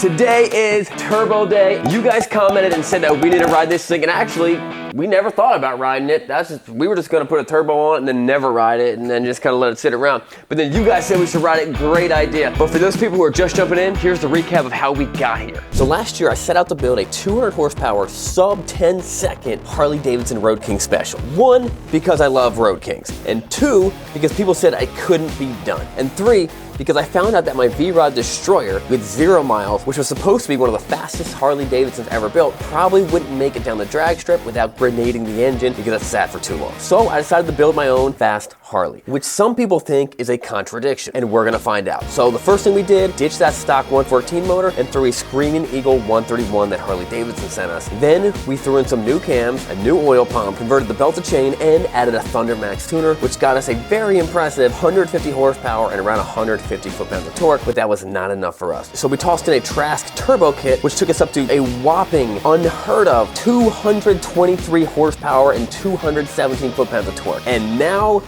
Today is Turbo Day. You guys commented and said that we need to ride this thing, and actually, we never thought about riding it. We were just gonna put a turbo on it and then never ride it and then just kind of let it sit around. But then you guys said we should ride it, great idea. But for those people who are just jumping in, here's the recap of how we got here. So last year I set out to build a 200 horsepower, sub 10 second Harley Davidson Road King special. One, because I love Road Kings. And two, because people said I couldn't be done. And three, because I found out that my V-Rod Destroyer with 0 miles, which was supposed to be one of the fastest Harley Davidsons ever built, probably wouldn't make it down the drag strip without grenading the engine because it sat for too long. So I decided to build my own fast Harley, which some people think is a contradiction, and we're gonna find out. So the first thing we did, ditch that stock 114 motor and threw a Screaming Eagle 131 that Harley Davidson sent us. Then we threw in some new cams, a new oil pump, converted the belt to chain, and added a Thunder Max tuner, which got us a very impressive 150 horsepower and around 150 foot-pounds of torque, but that was not enough for us. So we tossed in a Trask turbo kit, which took us up to a whopping, unheard of, 223 horsepower and 217 foot-pounds of torque. And now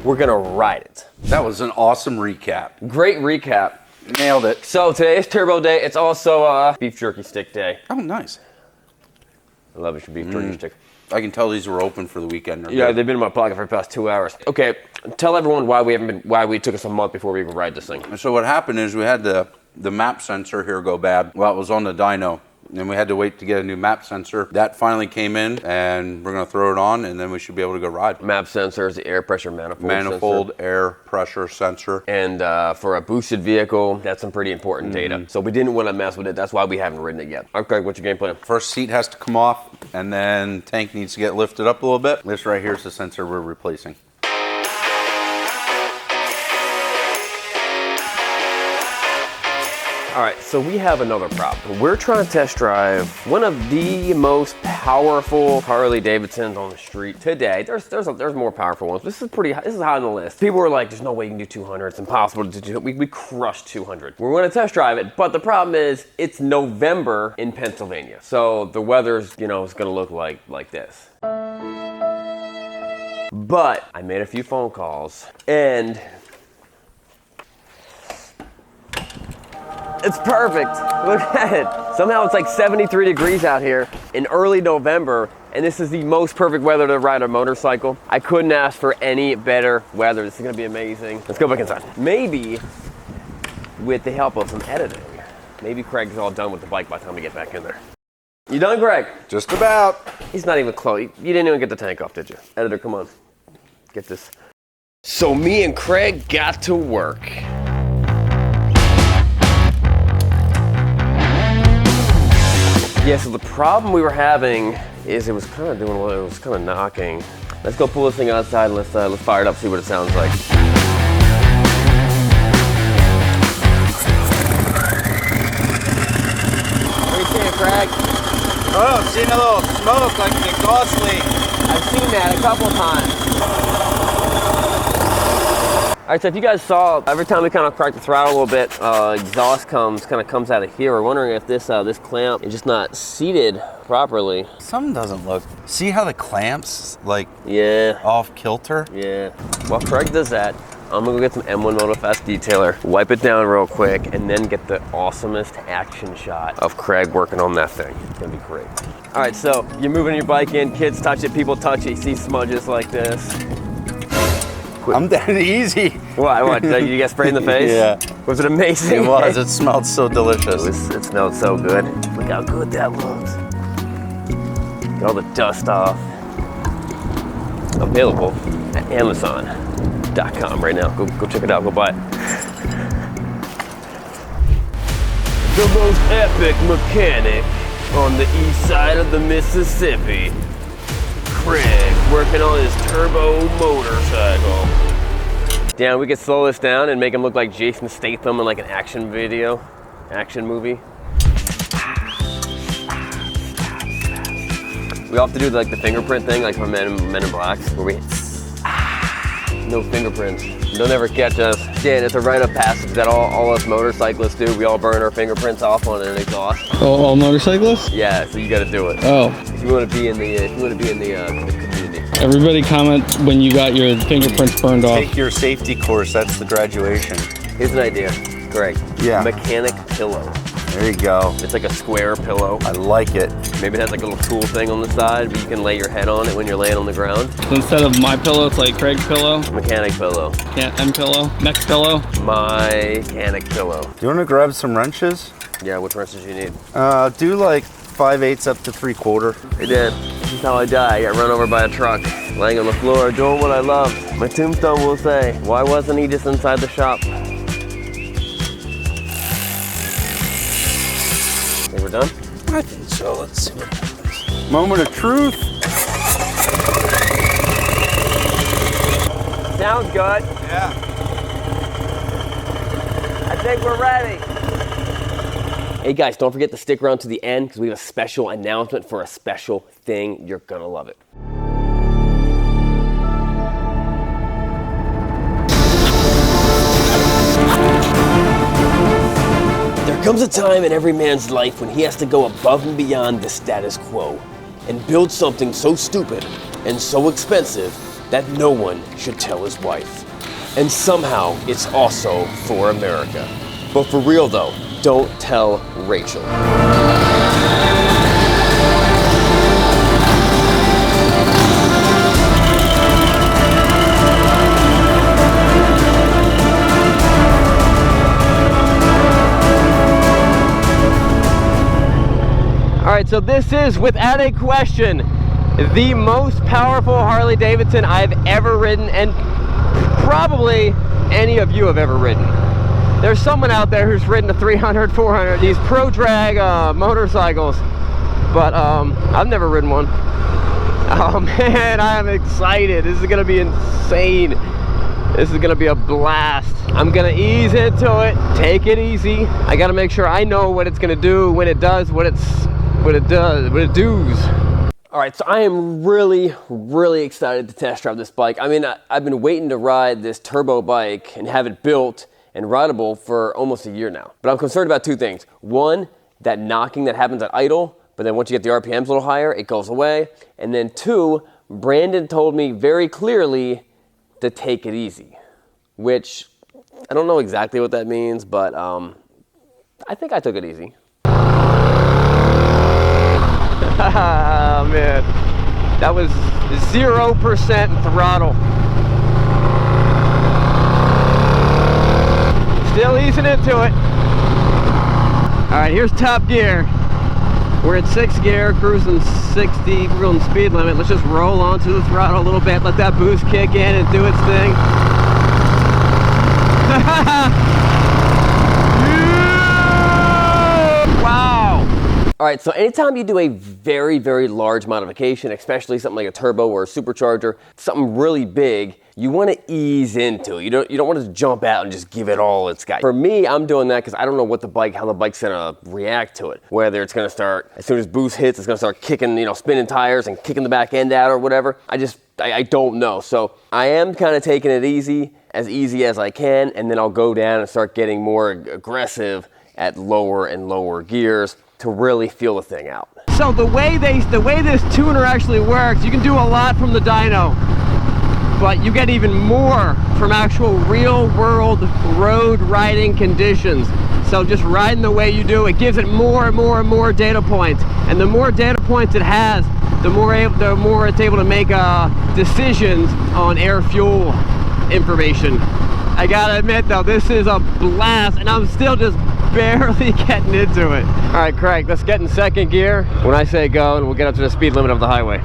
we're gonna ride it. That was an awesome recap. Great recap. Nailed it. So today is Turbo Day. It's also beef jerky stick day. Oh, nice. I love your beef jerky stick. I can tell these were open for the weekend. Yeah, they've been in my pocket for the past 2 hours. Okay, tell everyone why we took us a month before we even ride this thing. So what happened is we had the map sensor here go bad while it was on the dyno. And we had to wait to get a new map sensor. That finally came in, and we're gonna throw it on, and then we should be able to go ride. Map sensor is the air pressure Manifold air pressure sensor. And for a boosted vehicle, that's some pretty important data. So we didn't want to mess with it. That's why we haven't ridden it yet. Okay, what's your game plan? First seat has to come off, and then tank needs to get lifted up a little bit. This right here is the sensor we're replacing. All right, so we have another problem. We're trying to test drive one of the most powerful Harley Davidsons on the street today. There's more powerful ones. This is high on the list. People were like, "There's no way you can do 200. It's impossible to do." We crushed 200. We're going to test drive it, but the problem is it's November in Pennsylvania, so the weather's is going to look like this. But I made a few phone calls and. It's perfect. Look at it. Somehow it's like 73 degrees out here in early November, and this is the most perfect weather to ride a motorcycle. I couldn't ask for any better weather. This is gonna be amazing. Let's go back inside. Maybe with the help of some editing, maybe Craig's all done with the bike by the time we get back in there. You done, Craig? Just about. He's not even close. You didn't even get the tank off, did you? Editor, come on. Get this. So me and Craig got to work. Yeah, so the problem we were having is it was kind of doing what it was kind of knocking. Let's go pull this thing outside and let's fire it up, see what it sounds like. What are you seeing, Craig? Oh, I'm seeing a little smoke like an exhaust leak. I've seen that a couple of times. All right, so if you guys saw, every time we kind of crack the throttle a little bit, exhaust kind of comes out of here. We're wondering if this clamp is just not seated properly. Something doesn't look. See how the clamps yeah, off kilter? Yeah. While Craig does that, I'm gonna go get some M1 Moto Fast Detailer, wipe it down real quick, and then get the awesomest action shot of Craig working on that thing. It's gonna be great. All right, so you're moving your bike in, kids touch it, people touch it, you see smudges like this. I'm dead easy. What? You got sprayed in the face? Yeah. Was it amazing? It was. It smelled so delicious. It smelled so good. Look how good that looks. Get all the dust off. Available at Amazon.com right now. Go check it out. Go buy it. The most epic mechanic on the east side of the Mississippi. Craig working on his turbo motorcycle. Damn, we could slow this down and make him look like Jason Statham in like an action movie. We all have to do like the fingerprint thing, like from Men in Black, where we no fingerprints. They'll never catch us. Dan, it's a rite of passage that all us motorcyclists do. We all burn our fingerprints off on an exhaust. Oh, all motorcyclists? Yeah, so you got to do it. Oh. If you want to be in the community. Everybody comment when you got your fingerprints burned off. Take your safety course. That's the graduation. Here's an idea, Greg. Yeah. Mechanic pillow. There you go. It's like a square pillow. I like it. Maybe it has like a little tool thing on the side, but you can lay your head on it when you're laying on the ground. So instead of my pillow, it's like Craig's pillow, Mechanic pillow. M pillow, next pillow. Mechanic pillow. Do you want to grab some wrenches? Yeah, which wrenches you need? Do like 5/8 up to 3/4. I did. This is how I die. I got run over by a truck, laying on the floor, doing what I love. My tombstone will say, why wasn't he just inside the shop? Think we're done? I think so. Let's see what happens. Moment of truth. Sounds good. Yeah. I think we're ready. Hey guys, don't forget to stick around to the end because we have a special announcement for a special thing. You're gonna love it. There comes a time in every man's life when he has to go above and beyond the status quo and build something so stupid and so expensive that no one should tell his wife. And somehow it's also for America. But for real though, don't tell Rachel. All right, so this is, without a question, the most powerful Harley Davidson I've ever ridden, and probably any of you have ever ridden. There's someone out there who's ridden a 300, 400, these pro drag motorcycles, but I've never ridden one. Oh man, I am excited. This is gonna be insane. This is gonna be a blast. I'm gonna ease into it, take it easy. I gotta make sure I know what it's gonna do when it does what it does. All right, so I am really, really excited to test drive this bike. I mean, I've been waiting to ride this turbo bike and have it built and rideable for almost a year now. But I'm concerned about two things. One, that knocking that happens at idle, but then once you get the RPMs a little higher, it goes away. And then two, Brandon told me very clearly to take it easy, which I don't know exactly what that means, but I think I took it easy. Oh man, that was 0% throttle. Still easing into it. All right, here's top gear. We're at 6th gear, cruising 60, we're on the speed limit. Let's just roll onto the throttle a little bit, let that boost kick in and do its thing. Wow. All right, so anytime you do a very, very large modification, especially something like a turbo or a supercharger, something really big, you want to ease into it. You don't want to jump out and just give it all it's got. For me, I'm doing that because I don't know how the bike's gonna react to it. Whether it's gonna start, as soon as boost hits, it's gonna start kicking, spinning tires and kicking the back end out or whatever. I don't know. So I am kind of taking it easy as I can, and then I'll go down and start getting more aggressive at lower and lower gears to really feel the thing out. So the way this tuner actually works, you can do a lot from the dyno, but you get even more from actual real world road riding conditions. So just riding the way you do, it gives it more and more and more data points. And the more data points it has, the more it's able to make decisions on air fuel information. I gotta admit though, this is a blast, and I'm still just barely getting into it. All right, Craig, let's get in 2nd gear when I say go, and we'll get up to the speed limit of the highway.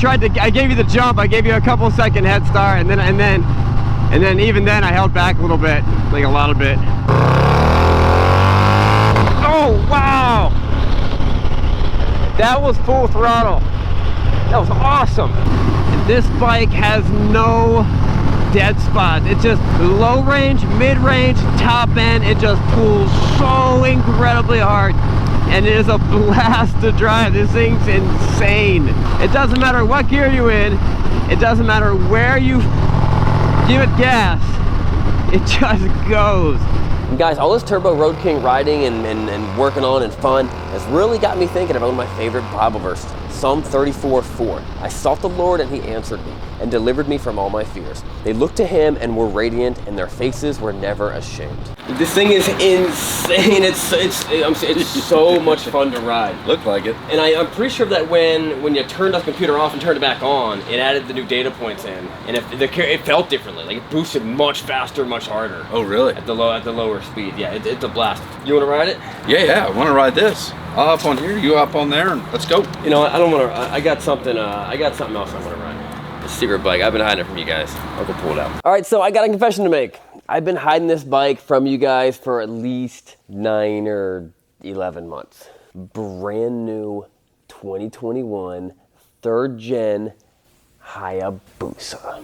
I gave you the jump. I gave you a couple second head start, and then even then I held back a little bit, like a lot of bit. Oh wow! That was full throttle. That was awesome. And this bike has no dead spots. It's just low range, mid range, top end. It just pulls so incredibly hard. And it is a blast to drive. This thing's insane. It doesn't matter what gear you're in. It doesn't matter where you give it gas. It just goes. And guys, all this Turbo Road King riding and working on and fun has really got me thinking about one of my favorite Bible verses. Psalm 34:4. I sought the Lord and he answered me and delivered me from all my fears. They looked to him and were radiant, and their faces were never ashamed. This thing is insane. It's so much fun to ride. Looked like it. And I'm pretty sure that when you turned the computer off and turned it back on, it added the new data points in, and it felt differently. Like it boosted much faster, much harder. Oh, really? At the lower speed. Yeah, it's a blast. You want to ride it? Yeah, I want to ride this. I'll hop on here, you hop on there, and let's go. You know, I don't want to. I got something else I want to ride. A secret bike. I've been hiding it from you guys. I'll go pull it out. All right, so I got a confession to make. I've been hiding this bike from you guys for at least 9 or 11 months. Brand new 2021 third gen Hayabusa.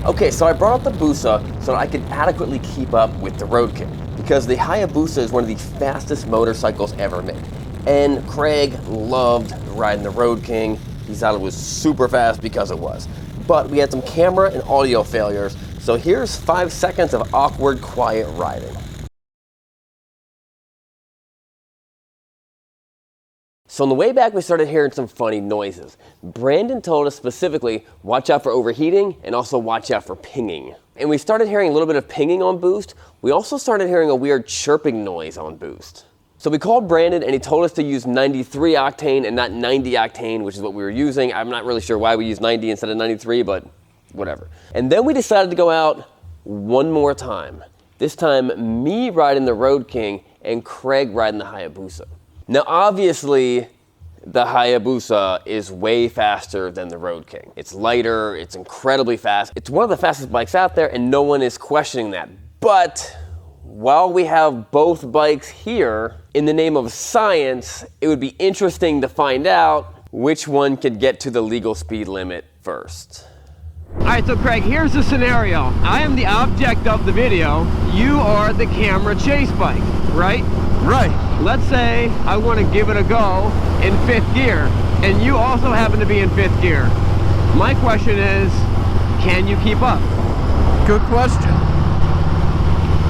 Okay, so I brought up the Busa so that I could adequately keep up with the Road King, because the Hayabusa is one of the fastest motorcycles ever made. And Craig loved riding the Road King. He thought it was super fast because it was. But we had some camera and audio failures, so here's 5 seconds of awkward, quiet riding. So on the way back, we started hearing some funny noises. Brandon told us specifically, watch out for overheating and also watch out for pinging. And we started hearing a little bit of pinging on boost. We also started hearing a weird chirping noise on boost. So we called Brandon and he told us to use 93 octane and not 90 octane, which is what we were using. I'm not really sure why we used 90 instead of 93, but whatever. And then we decided to go out one more time. This time, me riding the Road King and Craig riding the Hayabusa. Now, obviously, the Hayabusa is way faster than the Road King. It's lighter, it's incredibly fast. It's one of the fastest bikes out there, and no one is questioning that. But while we have both bikes here, in the name of science, it would be interesting to find out which one could get to the legal speed limit first. All right, so Craig, here's the scenario. I am the object of the video. You are the camera chase bike, right? Right. Let's say I want to give it a go in 5th gear, and you also happen to be in 5th gear. My question is, can you keep up? Good question.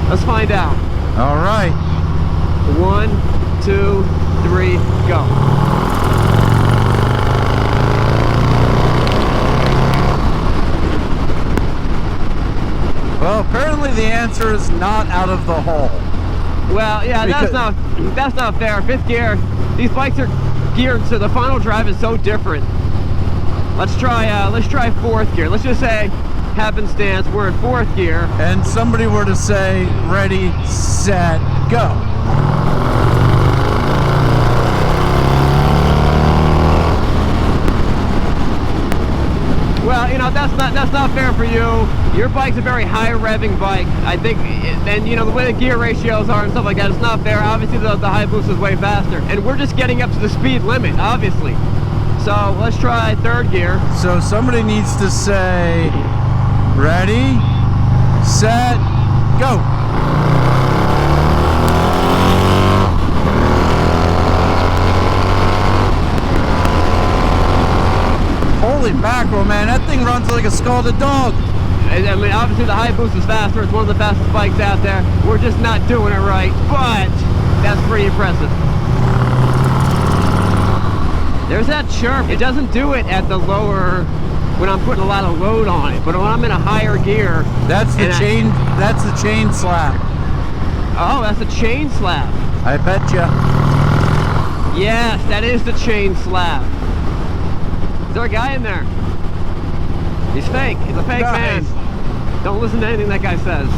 Let's find out. All right. 1, 2, 3, go. Well, apparently the answer is not out of the hole. Well, yeah, that's not fair. 5th gear, these bikes are geared so the final drive is so different. Let's try 4th gear. Let's just say happenstance, we're in 4th gear. And somebody were to say, ready, set, go. Well, you know, that's not fair for you. Your bike's a very high revving bike. I think, and you know, the way the gear ratios are and stuff like that, it's not fair. Obviously, the Hayabusa is way faster. And we're just getting up to the speed limit, obviously. So let's try 3rd gear. So somebody needs to say, ready, set, go. Holy mackerel, man, that thing runs like a scalded dog. I mean, obviously the Hayabusa is faster. It's one of the fastest bikes out there. We're just not doing it right, but that's pretty impressive. There's that chirp. It doesn't do it at the lower, when I'm putting a lot of load on it, but when I'm in a higher gear. That's the chain. That's the chain slap. Oh, that's the chain slap. I betcha. Yes, that is the chain slap. Is there a guy in there? He's fake. He's a fake man. Don't listen to anything that guy says.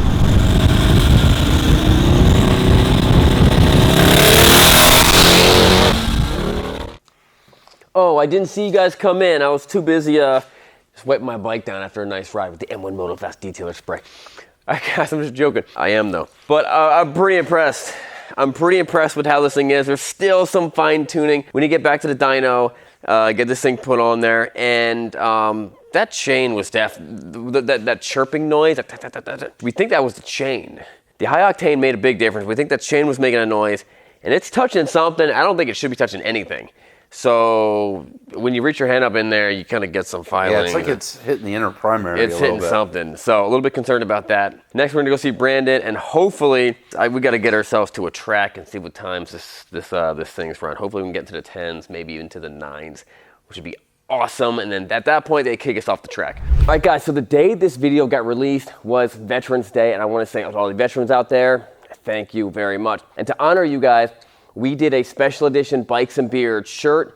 Oh, I didn't see you guys come in. I was too busy just wiping my bike down after a nice ride with the M1 MotoFast Detailer Spray. Guys, I'm just joking. I am though. But I'm pretty impressed. I'm pretty impressed with how this thing is. There's still some fine tuning. We need to get back to the dyno, get this thing put on there, and that chain was that chirping noise. We think that was the chain. The high octane made a big difference. We think that chain was making a noise, and it's touching something. I don't think it should be touching anything. So when you reach your hand up in there, you kind of get some filing. Yeah, it's like it's hitting the inner primary. It's hitting something. So a little bit concerned about that. Next, we're gonna go see Brandon, and hopefully, we got to get ourselves to a track and see what times this thing's run. Hopefully, we can get to the 10s, maybe even to the 9s, which would be awesome. And then at that point, they kick us off the track. All right, guys. So the day this video got released was Veterans Day, and I want to say to all the veterans out there, thank you very much. And to honor you guys, we did a special edition Bikes and Beard shirt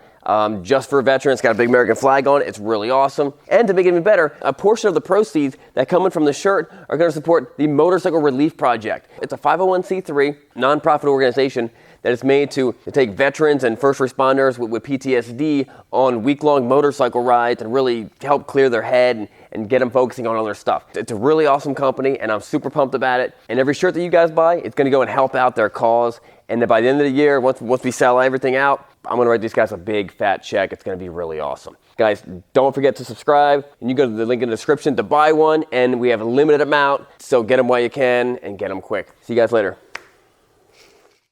just for veterans. It's got a big American flag on it. It's really awesome. And to make it even better, a portion of the proceeds that come in from the shirt are going to support the Motorcycle Relief Project. It's a 501c3 nonprofit organization that is made to take veterans and first responders with PTSD on week-long motorcycle rides and really help clear their head and get them focusing on other stuff. It's a really awesome company, and I'm super pumped about it. And every shirt that you guys buy, it's going to go and help out their cause. And then by the end of the year, once we sell everything out, I'm going to write these guys a big fat check. It's going to be really awesome. Guys, don't forget to subscribe. And you go to the link in the description to buy one. And we have a limited amount, so get them while you can and get them quick. See you guys later.